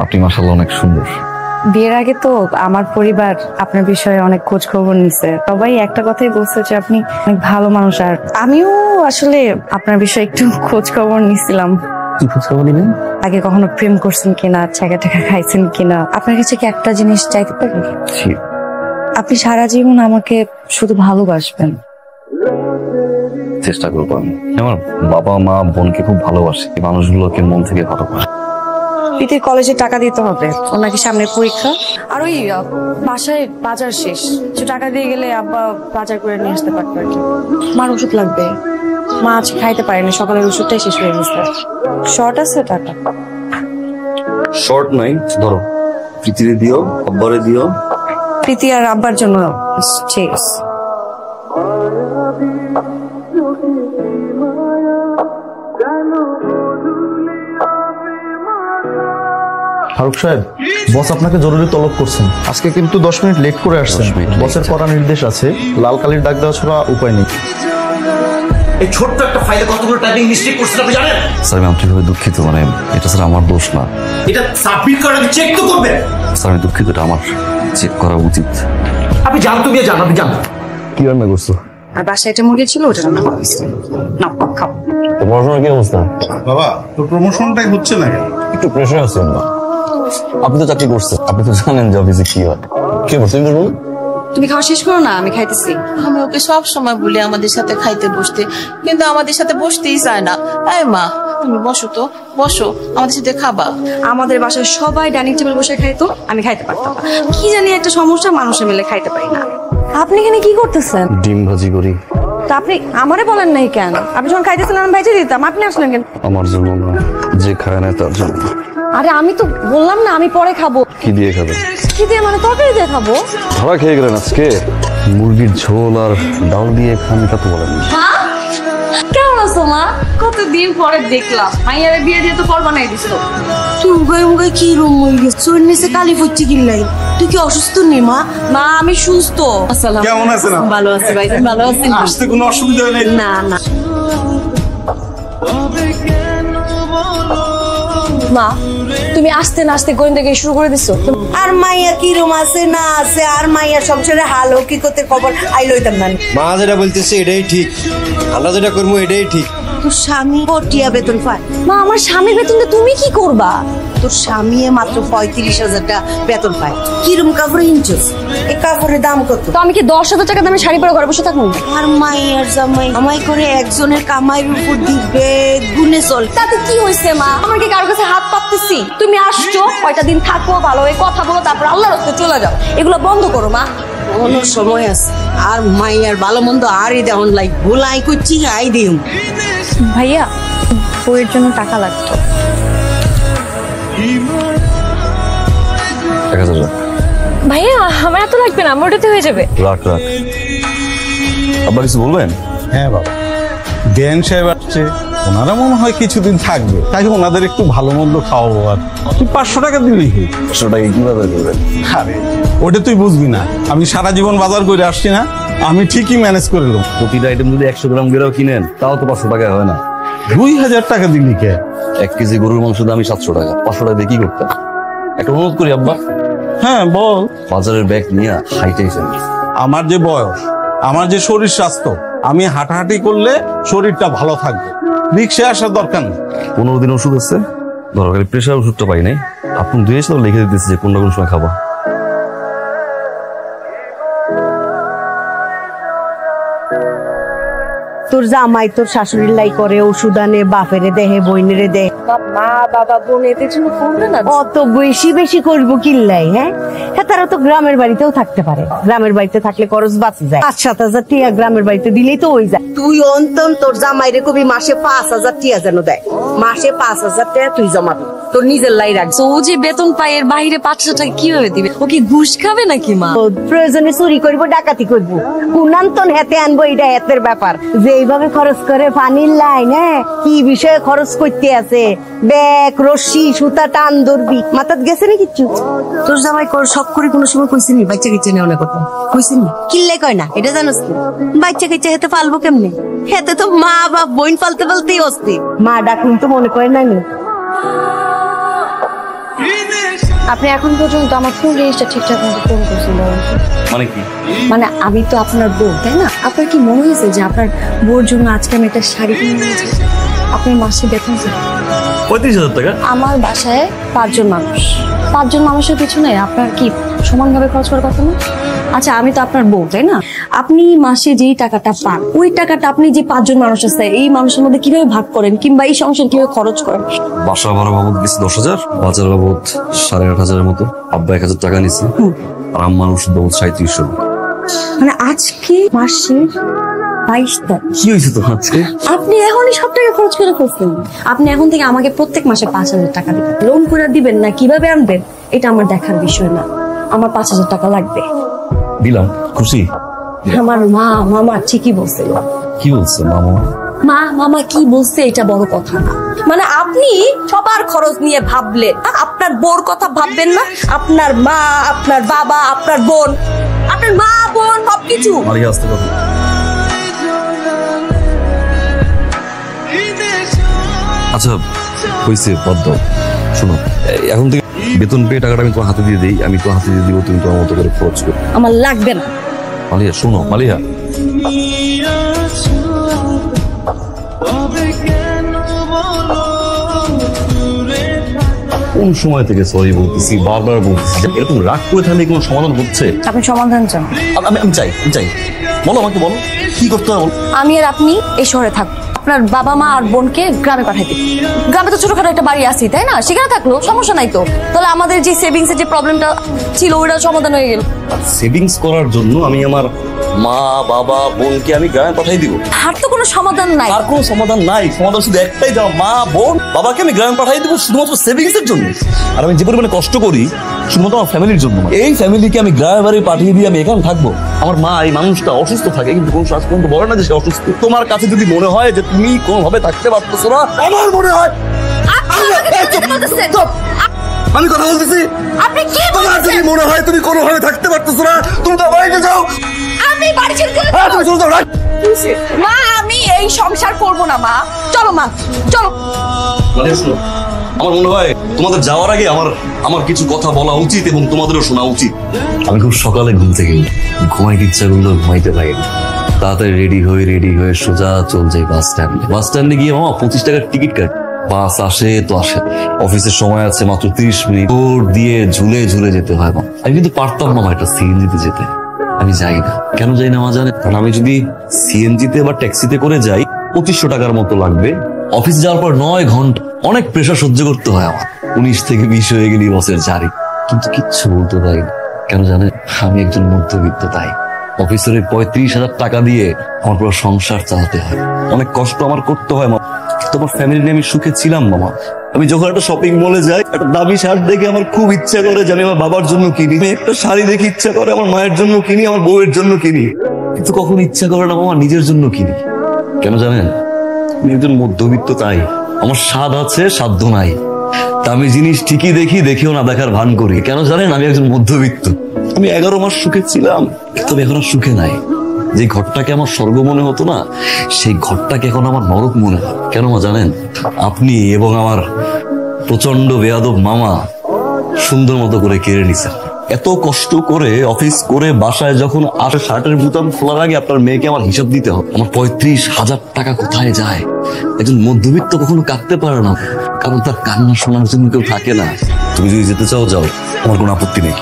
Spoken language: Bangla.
আপনি মাশাআল্লাহ অনেক সুন্দর। বিয়ের আগে তো আমার পরিবার আপনার বিষয়ে অনেক খোঁজ খবর নিছে, সবাই একটা কথাই বলছে যে আপনি অনেক ভালো মানুষ। আর আমিও আসলে আপনার বিষয়ে একটু খোঁজ খবর নিছিলাম। কি খোঁজ খবর নিলেন? আগে কখনো প্রেম করছেন কিনা, ছেঁকা টেকা খাইছেন কিনা। আপনার কাছে কি একটা জিনিস চাইতে পারি? আপনি সারা জীবন আমাকে শুধু ভালোবাসবেন। চেষ্টা করবো আমি। আমার বাবা মা বোনকে খুব ভালোবাসে, এই মানুষগুলোকে মন থেকে ভালোবাসে। প্রীতির কলেজে টাকা দিতে হবে, ওনাকে সামনে পরীক্ষা। আর ওই বাসায় বাজার শেষ, কিছু টাকা দিয়ে গেলে আব্বা বাজার করে নিয়ে আসতে পারতো আর কি। মার ওষুধ লাগবে, মা আজ খাইতে পারেনি, সকালের ওষুধটাই শেষ হয়ে গেছে। শর্ট আছে টাকা? শর্ট নাই, ধরো প্রীতিরে দিও, আব্বারে দিও। প্রীতি আর আব্বার জন্য ঠিক আছে। ফারুক সাহেব, বস আপনাকে জরুরি তলব করছেন। আজকে কিন্তু 10 মিনিট লেট করে আসছেন। বসের কড়া নির্দেশ আছে, লাল কালির দাগ দেওয়া ছাড়া উপায় নেই। এই ছোট্ট একটা ফাইলে কতগুলো টাইপিং মিস্টেক করছেন আপনি জানেন? স্যার আমি আন্তরিকভাবে দুঃখিত, মানে এটা স্যার আমার দোষ না। এটা সাবমিট করার আগে চেক তো করবেন। স্যার আমি দুঃখিত, এটা আমার চেক করা উচিত। আপনি জানতো বিয়ে জান, আপনি জান কি রান্না করছো? আর বাসায় একটা মুরগি ছিল, ওটা রান্না করছি। নাও খাও। তো পড়াশোনার কি অবস্থা? বাবা তোর প্রমোশনটাই হচ্ছে না কেন? একটু প্রেশার আছে না? আপনি তো চাকরি করছেন, আপনি তো জানেন যে অফিসে কি হয়। কি বলছেন বলুন? তুমি খাওয়া শেষ করো না, আমি খাইতেছি। আমি ওকে সব সময় বলি আমাদের সাথে খাইতে বসতে, কিন্তু আমাদের সাথে বসতেই চায় না। এই মা, তুমি বসো তো, বসো, আমাদের সাথে খাবা। আমাদের বাসায় সবাই ডাইনিং টেবিল বসে খাইতো, আমি খাইতে পারতাম না। কি জানি একটা সমস্যা, মানুষে মিলে খাইতে পারি না। আপনি এখানে কি করতেছেন? ডিম ভাজি করি। তা আপনি আমারে বলেন নাই কেন? আপনি যখন খাইতেছেন আমি ভাইজে দিতাম, আপনি আসলেন কেন? আমার জন্য না, যে খায় না তার জন্য। আরে আমি তো বললাম না আমি পরে খাবো। কি দিয়ে খাবেন? কি দিয়ে মানে? তরকারি দিয়ে খাবো। ধরা খেয়ে গেলেন আজকে। মুরগির ঝোল আর ডাল দিয়ে খান, তা তো বলেন। কেমন আছো মা? কতদিন পরে দেখলাম। মাইয়ারে বিয়ে দিয়ে তো পর বানাই দিছো। তুই উগাই উগাই কি রুম হয়ে গেছে, চোর নিচে কালি ফুটছে কিনলাই। তুই কি অসুস্থ নেই মা? মা আমি সুস্থ। আসসালাম। কেমন আছেন? ভালো আছি ভাইজান, ভালো আছেন? আসতে কোনো অসুবিধা হয় নাই? না না। মা তুমি আস্তে না আস্তে গোয়েন্দাকে শুরু করে দিছো। আর মাইয়া কি রুম আছে না আছে, আর মাইয়া সংসারে হালো কি করতে খবর আই লইতাম না। মা যেটা বলতেছে এটাই ঠিক, আমরা যেটা করবো এটাই ঠিক। তোর স্বামী পটিয়া বেতন পায়। মা আমার স্বামীর বেতন দিয়ে তুমি কি করবা? তোর স্বামী মাত্র 35,000 টাকা বেতন পায়। কিরম কাপড় কিনছিস? এই কাপড়ের দাম কত? তো আমি কি 10,000 টাকা দামে শাড়ি পরে ঘরে বসে থাকবো? আর মাইয়ার জামাই আমায় করে একজনের কামাইয়ের উপর দিবে গুনে চল। তাতে কি হয়েছে মা? আমার কি কারোর কাছে হাত পাততেছি? তুমি আসছো, কয়টা দিন থাকো, ভালো হয়ে কথা বলো, তারপর আল্লাহর রাস্তায় চলে যাও। এগুলো বন্ধ করো মা। কোনো সময় আছে আর মাইয়ার ভালো মন্দ আরই দেহন লাই ভুলাই করছি আই দিম। ভাইয়া বইয়ের জন্য টাকা লাগতো। 1000 টাকা। ভাইয়া আমার এত লাগবে না, আমার ওটাতে হয়ে যাবে। রাখ রাখ। আব্বা কিছু বলবেন? হ্যাঁ বাবা, দেন সাহেব আসছে, ওনারা মনে হয় কিছুদিন থাকবে, তাই ওনাদের একটু ভালো মন্দ খাওয়াবো। আর তুই 500 টাকা দিলেই 500 টাকা কিভাবে করবেন? আরে ওটা তুই বুঝবি না, আমি সারা জীবন বাজার করে আসছি না, আমি ঠিকই ম্যানেজ করে নেব। প্রতিটা আইটেম যদি 100 গ্রাম গেলেও কিনেন, তাও তো 500 টাকা হয় না। 2000 টাকা দিলি কে? 1 কেজি গরুর মাংস দামি 700 টাকা, 500 টাকা দিয়ে কি করতেন? একটা অনুরোধ করি আব্বা। হ্যাঁ বল। বাজারের ব্যাগ নিয়ে হাইটাই ফেল। আমার যে বয়স, আমার যে শরীর স্বাস্থ্য, আমি হাঁটাহাঁটি করলে শরীরটা ভালো থাকবে, রিক্সা আসার দরকার নেই। 15 দিন ওষুধ আছে, দরকার প্রেশার ওষুধটা পাই নাই। আপনি 2 এসে লিখে দিতেছি যে কোনটা কোন সময় খাবা। তোর জামাই তোর শাশুড়ির লাই করে, ওষুধ আনে, বাপেরে দেহে বইনেরে দেয়। মা বাবা বোন এদের জন্য করবে না। অত বেশি বেশি করবো কিল্লাই? হ্যাঁ হ্যাঁ, তারা তো গ্রামের বাড়িতেও থাকতে পারে। গ্রামের বাড়িতে থাকলে খরচ বাঁচে যায়। 5-7 হাজার টাকা গ্রামের বাড়িতে দিলেই তো ওই যায়। তুই অন্তন তোর জামাইরে কবি মাসে 5,000 টাকা যেন দেয়। মাসে 5,000 টাকা তুই জমাবি, তোর নিজের লাই রাখ। ও যে বেতন পায় এর বাইরে 500 টাকা কিভাবে দিবে? ও কি ঘুষ খাবে নাকি মা? প্রয়োজনে চুরি করবো, ডাকাতি করবো, কুনান্তন হেতে আনবো, এটা হেতের ব্যাপার। যে এইভাবে খরচ করে পানির লাইন, হ্যাঁ কি বিষয়ে খরচ করতে আছে? ব্যাগ, রশি, সুতা টান ধরবি, মাথাত গেছে না কিচ্ছু? তোর জামাই কর শখ করে কোনো সময় কইছিনি বাচ্চা কাচ্চা নেওয়া না কথা? কইছিনি? কিল্লে কয় না, এটা জানোস কি? বাচ্চা কাচ্চা হেতে পালবো কেমনে? হেতে তো মা বাপ বোন পালতে পালতেই অস্থির। মা ডাকুন তো মনে করে না। আপনি এখন পর্যন্ত আমার কোন জিনিসটা ঠিকঠাক মতো ফোন করছেন বলেন তো? মানে কি? মানে আমি তো আপনার বউ, তাই না? আপনার কি মনে হয়েছে যে আপনার বউর জন্য আজকে আমি একটা শাড়ি কিনে নিয়েছি? আপনার মাসে বেতন কত? 35,000 টাকা। আমার বাসায় 5 জন মানুষ, 5 জন মানুষের পিছনে আপনার কি সমানভাবে খরচ করার কথা না? আচ্ছা আমি তো আপনার বউ, তাই না? আপনি মাসে যেই টাকাটা পান ওই টাকাটা আপনি যে 5 জন মানুষ আছে এই মানুষের মধ্যে কিভাবে ভাগ করেন কিংবা এই সংসার কিভাবে খরচ করেন? বাসা ভাড়া বাবদ দিচ্ছি 10,000, বাজার বাবদ 8,500 মতো, আব্বা 1,000 টাকা নিচ্ছে, আর আম্মার ওষুধ বাবদ 3700। মানে আজকে মাসে 22 তারিখ, কি হয়েছে তো আজকে? আপনি এখনই সব টাকা খরচ করে ফেলছেন। আপনি এখন থেকে আমাকে প্রত্যেক মাসে 5,000 টাকা দিবেন। লোন করে দিবেন না কিভাবে আনবেন এটা আমার দেখার বিষয় না, আমার 5,000 টাকা লাগবে। দিলাম, খুশি? আমার মামা ঠিকই বলছিল। কি বলছে মামা? মামা কি বলছে এটা বড় কথা না, মানে আপনি সবার খরচ নিয়ে ভাবলেন, আপনার বোর কথা ভাববেন না? আপনার মা, আপনার বাবা, আপনার বোন, আপনার মা বোন সবকিছু। মালিয়া আসতে কথা। আচ্ছা হয়েছে, বাদ দাও। শোনো, এখন থেকে বেতন পেয়ে টাকাটা আমি তোমার হাতে দিয়ে দিই, আমি তোমার হাতে দিয়ে দিব, তুমি তোমার মতো করে খরচ করো। আমার লাগবে না। মালিয়া শোনো, মালিয়া কোন সময় থেকে সরি বলতেছি, বারবার বলতেছি, এরকম রাগ করে থাকলে কোনো সমাধান হচ্ছে? আপনি সমাধান চান? আমি চাই, বলো আমাকে, বলো কি করতে হবে। আমি আর আপনি এই শহরে থাকবো, আপনার বাবা মা আর বোনকে গ্রামে পাঠাই দিই। গ্রামে তো ছোটখাটো একটা বাড়ি আছে, তাই না? সেখানে থাকলো সমস্যা নাই তো। তাহলে আমাদের যে সেভিংস এর যে প্রবলেমটা ছিল ওইটা সমাধান হয়ে গেল। সেভিংস করার জন্য আমি আমার মা বাবা বোনকে আমি গ্রামে পাঠিয়ে দিব? আর তো কোনো সমাধান নাই। আর কোনো সমাধান নাই, সমাধান শুধু একটাই, দাও মা বোন বাবাকে আমি গ্রামে পাঠিয়ে দিব শুধুমাত্র সেভিংস এর জন্য। আর আমি যে পরিমাণে কষ্ট করি শুধুমাত্র আমার ফ্যামিলির জন্য, এই ফ্যামিলিকে আমি গ্রামে বাড়ি পাঠিয়ে দিয়ে আমি এখানে থাকবো? আমার মা এই মানুষটা অসুস্থ থাকে কিন্তু কোনো শ্বাস পর্যন্ত বলে না যে সে অসুস্থ। তোমার কাছে যদি মনে হয় যে তুমি কোনোভাবে থাকতে পারতেছো না, আমার মনে হয় আমি কথা বলতেছি, আপনি কি তোমার যদি মনে হয় তুমি কোনোভাবে থাকতে পারতেছো না, তুমি তো বাড়িতে যাও। আমি বাড়ি ছেড়ে চলে হ্যাঁ, তুমি চলে যাও। মা আমি এই সংসার করব না মা, চলো মা চলো। আমার মনে হয় তোমাদের যাওয়ার আগে আমার কিছু কথা বলা উচিত এবং তোমাদেরও শোনা উচিত। আমি খুব সকালে ঘুম থেকে ঘুমাইতে ইচ্ছা করলো, ঘুমাইতে পারি না। তাড়াতাড়ি রেডি হয়ে সোজা চল যাই বাস স্ট্যান্ডে গিয়ে মামা 25 টাকার টিকিট কাট। বাস আসে তো আসে, অফিসের সময় আছে মাত্র 30 মিনিট, দৌড় দিয়ে ঝুলে যেতে হয়। আমি কিন্তু পারতাম না একটা সিএনজিতে যেতে, আমি যাই না। কেন যাই না মা জানে? কারণ আমি যদি সিএনজিতে বা ট্যাক্সিতে করে যাই 2500 টাকার মতো লাগবে, অফিস যাওয়ার পর 9 ঘন্টা অনেক প্রেশার সহ্য করতে হয় আমার। 19 থেকে 20 হয়ে গেলি বসের চারি, কিন্তু কিচ্ছু বলতে পারি না। কেন জানে? আমি একজন মধ্যবিত্ত, তাই অফিসের 35,000 টাকা দিয়ে আমার পুরো সংসার চালাতে হয়, অনেক কষ্ট আমার করতে হয়। তোমার ফ্যামিলি নিয়ে আমি সুখে ছিলাম মামা। আমি যখন একটা শপিং মলে যাই, একটা দামি শার্ট দেখে আমার খুব ইচ্ছা করে যে আমি আমার বাবার জন্য কিনি, একটা শাড়ি দেখে ইচ্ছা করে আমার মায়ের জন্য কিনি, আমার বউয়ের জন্য কিনি, কিন্তু কখন ইচ্ছা করে না মামা নিজের জন্য কিনি। কেন জানেন? আমি একজন মধ্যবিত্ত, তাই আমার স্বাদ আছে সাধ্য নাই। দামি জিনিস ঠিকই দেখেও না দেখার ভান করি। কেন জানেন? আমি একজন মধ্যবিত্ত। আমি 11 মাস সুখে ছিলাম, তবে এখন আর সুখে নাই। যে ঘরটাকে আমার স্বর্গ মনে হতো না, সেই ঘরটাকে এখন আমার নরক মনে হয়। কেন মা জানেন? আপনি এবং আমার প্রচন্ড বেয়াদব মামা সুন্দর মতো করে কেড়ে নিছে। এত কষ্ট করে অফিস করে বাসায় যখন আসে, শার্টের বোতাম খোলার আগে আপনার মেয়েকে আমার হিসাব দিতে হবে। আমার 35,000 টাকা কোথায় যায়? একজন মধ্যবিত্ত কখনো কাঁদতে পারে না, কারণ তার কান্না শোনার জন্য কেউ থাকে না। তুমি যদি যেতে চাও যাও, আমার কোনো আপত্তি নেই।